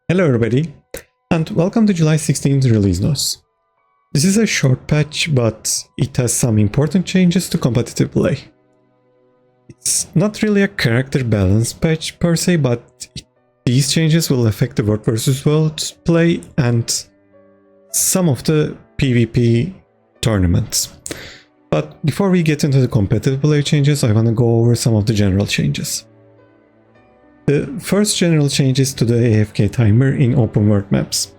Hello everybody, and welcome to July 16th release notes. This is a short patch, but it has some important changes to competitive play. It's not really a character balance patch per se, but these changes will affect the World vs. World play and some of the PvP tournaments. But before we get into the competitive play changes, I want to go over some of the general changes. The first general change is to the AFK timer in open world maps.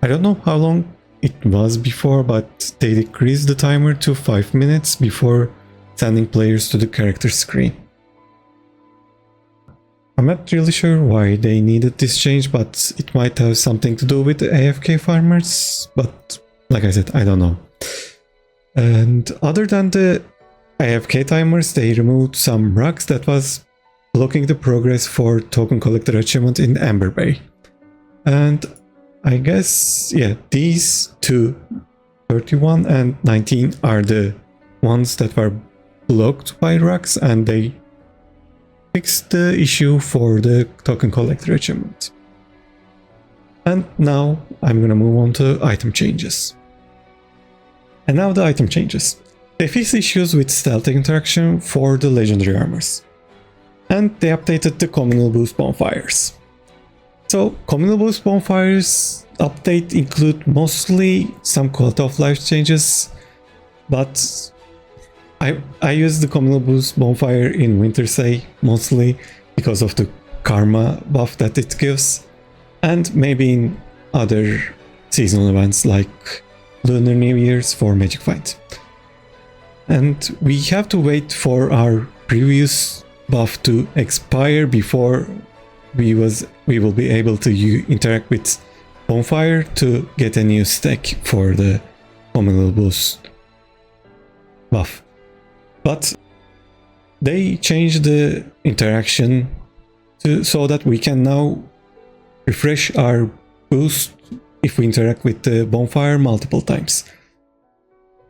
I don't know how long it was before, but they decreased the timer to 5 minutes before sending players to the character screen. I'm not really sure why they needed this change, but it might have something to do with the AFK farmers, but like I said, I don't know. And other than the AFK timers, they removed some rocks that was blocking the progress for token collector achievement in Amber Bay. And I guess, yeah, these two, 31 and 19, are the ones that were blocked by rocks, and they fixed the issue for the token collector achievement. And now I'm gonna move on to item changes. And now the item changes. They fixed issues with stealth interaction for the legendary armors. And they updated the Communal boost bonfires. So Communal boost bonfires update include mostly some quality of life changes, but I use the Communal boost bonfire in Wintersay mostly because of the karma buff that it gives, and maybe in other seasonal events like Lunar New Year's for Magic Fight. And we have to wait for our previous buff to expire before we will be able to interact with Bonfire to get a new stack for the Communal boost buff. But they changed the interaction so that we can now refresh our boost if we interact with the Bonfire multiple times.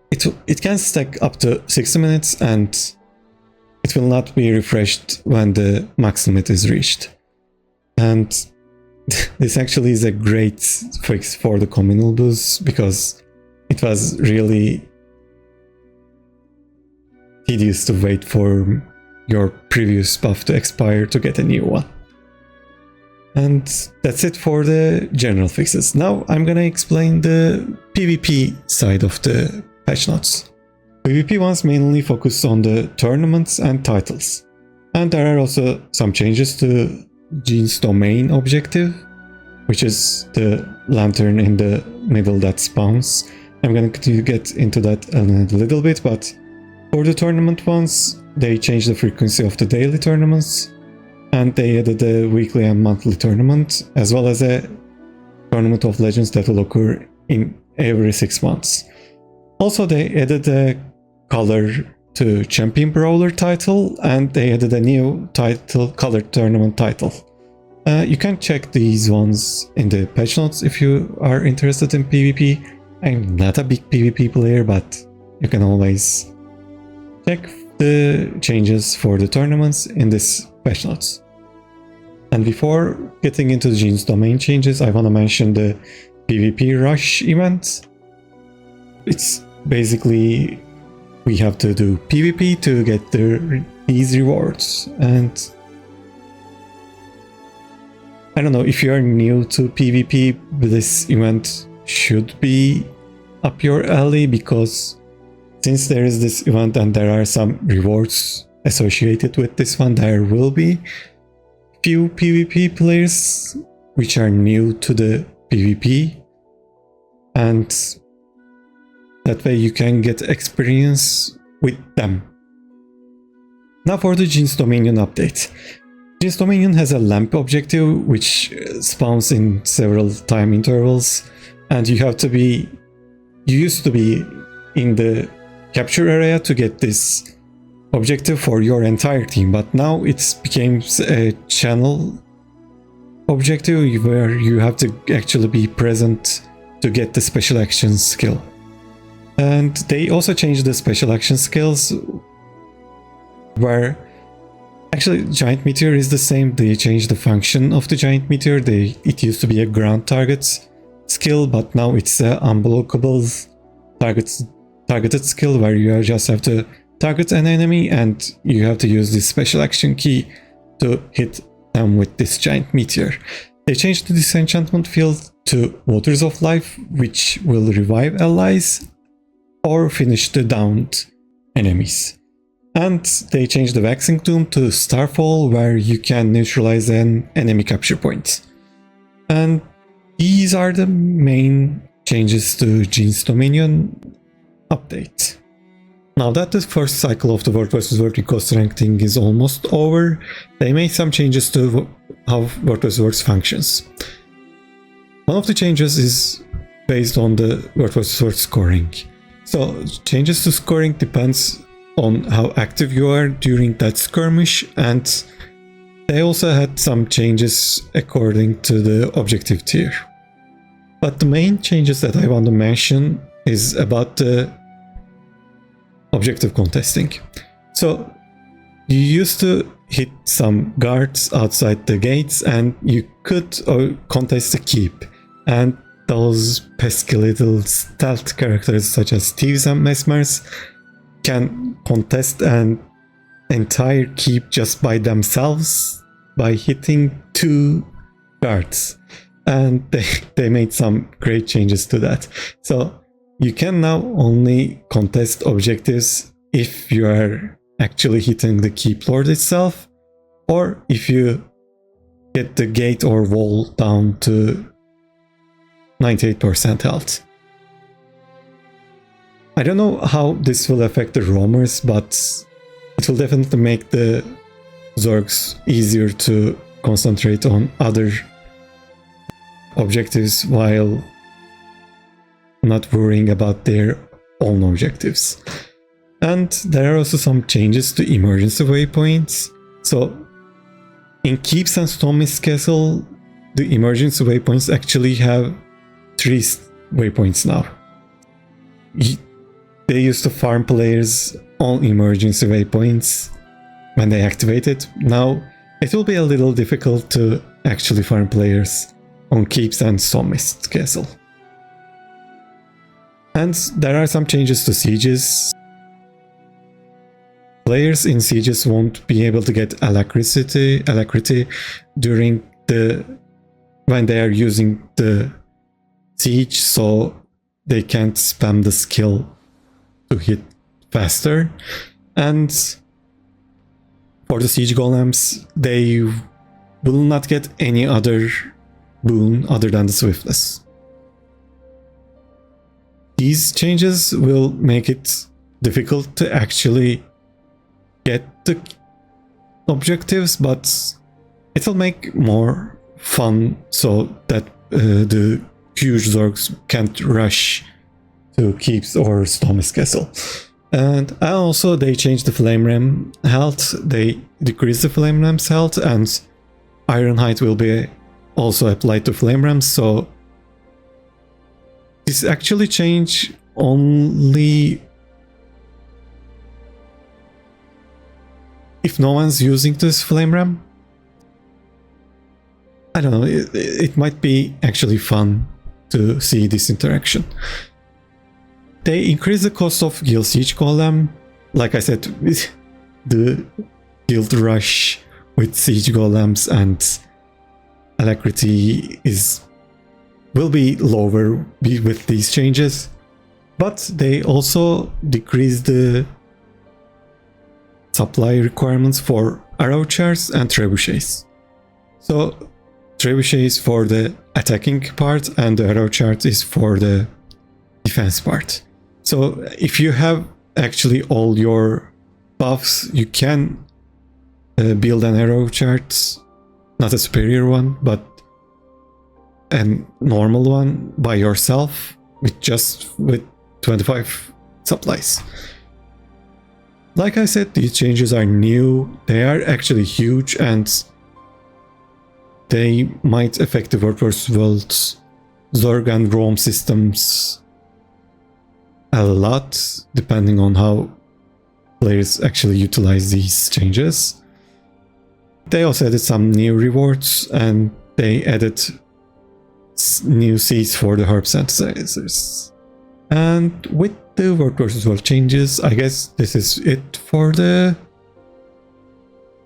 It can stack up to 60 minutes, and it will not be refreshed when the max limit is reached. And this actually is a great fix for the Communal boost, because it was really tedious to wait for your previous buff to expire to get a new one. And that's it for the general fixes. Now I'm gonna explain the PvP side of the patch notes. PvP ones mainly focus on the tournaments and titles. And there are also some changes to Djinn's domain objective, which is the lantern in the middle that spawns. I'm going to get into that in a little bit, but for the tournament ones, they changed the frequency of the daily tournaments, and they added a weekly and monthly tournament, as well as a tournament of legends that will occur in every 6 months. Also, they added a color to Champion Brawler title, and they added a new title, color tournament title. You can check these ones in the patch notes if you are interested in PvP. I'm not a big PvP player, but you can always check the changes for the tournaments in this patch notes. And before getting into Djinn's domain changes, I want to mention the PvP Rush event. It's basically we have to do PvP to get these rewards, and I don't know, if you are new to PvP, this event should be up your alley, because since there is this event and there are some rewards associated with this one, there will be few PvP players which are new to the PvP, and that way you can get experience with them. Now for the Djinn's Dominion update. Djinn's Dominion has a lamp objective which spawns in several time intervals, and you used to be in the capture area to get this objective for your entire team, but now it's became a channel objective where you have to actually be present to get the special action skill. And they also changed the special action skills, where Actually, Giant Meteor is the same. They changed the function of the Giant Meteor. It used to be a ground target skill, but now it's a unblockable targeted skill where you just have to target an enemy and you have to use this special action key to hit them with this Giant Meteor. They changed the disenchantment field to Waters of Life, which will revive allies or finish the downed enemies. And they changed the Waxing Doom to Starfall, where you can neutralize an enemy capture point. And these are the main changes to Djinn's Dominion update. Now that the first cycle of the World vs. World cost ranking is almost over, they made some changes to how World vs. World functions. One of the changes is based on the World vs. World scoring. So changes to scoring depends on how active you are during that skirmish, and they also had some changes according to the objective tier. But the main changes that I want to mention is about the objective contesting. So you used to hit some guards outside the gates and you could contest a keep, and those pesky little stealth characters such as thieves and mesmers can contest an entire keep just by themselves by hitting 2 guards, and they made some great changes to that. So you can now only contest objectives if you are actually hitting the keep lord itself, or if you get the gate or wall down to 98% health. I don't know how this will affect the roamers, but it will definitely make the Zergs easier to concentrate on other objectives while not worrying about their own objectives. And there are also some changes to emergency waypoints. So in Keeps and Stone Mist Castle, the emergency waypoints actually have 3 waypoints now. They used to farm players on emergency waypoints when they activate it. Now it will be a little difficult to actually farm players on Keeps and Stone Mist Castle. And there are some changes to sieges. Players in sieges won't be able to get alacrity during when they are using the siege, so they can't spam the skill to hit faster. And for the siege golems, they will not get any other boon other than the swiftness. These changes will make it difficult to actually get the objectives, but it will make more fun so that the huge Zergs can't rush to Keeps or Stone Mist Castle. And also they changed the Flame Ram health. They decreased the Flame Ram's health, and Ironhide will be also applied to Flame Rams. So this actually changed only if no one's using this Flame Ram. I don't know, it might be actually fun to see this interaction. They increase the cost of Guild Siege Golem. Like I said, the Guild Rush with Siege Golems and Alacrity will be lower with these changes. But they also decrease the supply requirements for arrow charts and trebuchets. So trebuchet is for the attacking part and the arrow chart is for the defense part. So if you have actually all your buffs, you can build an arrow chart, not a superior one, but a normal one by yourself with 25 supplies. Like I said, these changes are new, they are actually huge, and they might affect the World vs. World Zerg and Roam systems a lot, depending on how players actually utilize these changes. They also added some new rewards, and they added new seeds for the herb synthesizers. And with the World vs. World changes, I guess this is it for the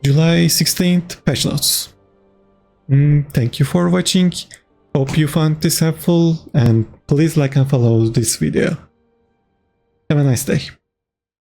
July 16th patch notes. Thank you for watching. Hope you found this helpful, and please like and follow this video. Have a nice day.